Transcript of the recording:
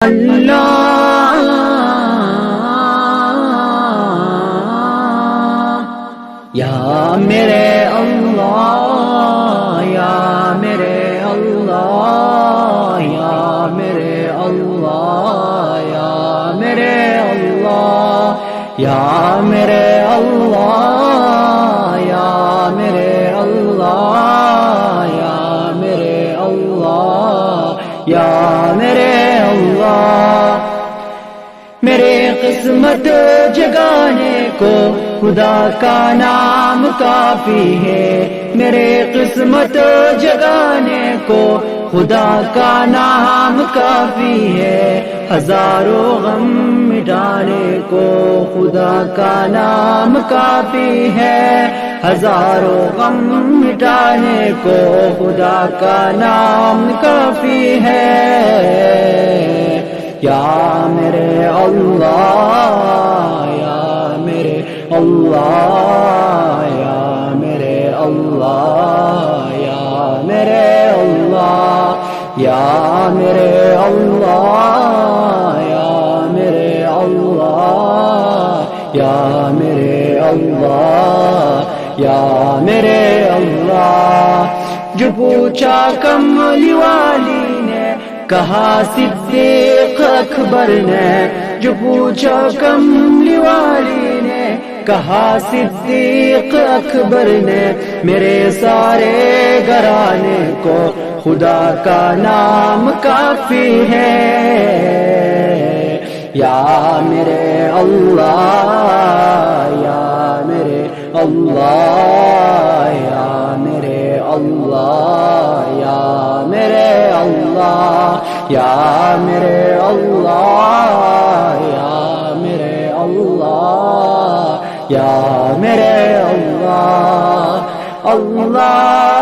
اللہ یا میرے اللہ یا میرے اللہ یا میرے اللہ یا میرے اللہ یا میرے اللہ یا میرے اللہ یا میرے اللہ یا میرے اللہ میرے قسمت جگانے کو خدا کا نام کافی ہے میرے قسمت جگانے کو خدا کا نام کافی ہے ہزاروں غم مٹانے کو خدا کا نام کافی ہے ہزاروں غم مٹانے کو خدا کا نام کافی ہے یا میرے اللہ یا میرے اللہ یا میرے اللہ یا میرے اللہ یا میرے اللہ یا میرے اللہ یا میرے اللہ یا میرے اللہ جو پوچھا کملی والی نے کہا صدیق اکبر نے جو پوچھا کملی والی نے کہا صدیق اکبر نے میرے سارے گھرانے کو خدا کا نام کافی ہے یا میرے اللہ یا میرے اللہ یا میرے اللہ یا میرے اللہ یا میرے اللہ یا میرے اللہ یا میرے اللہ اللہ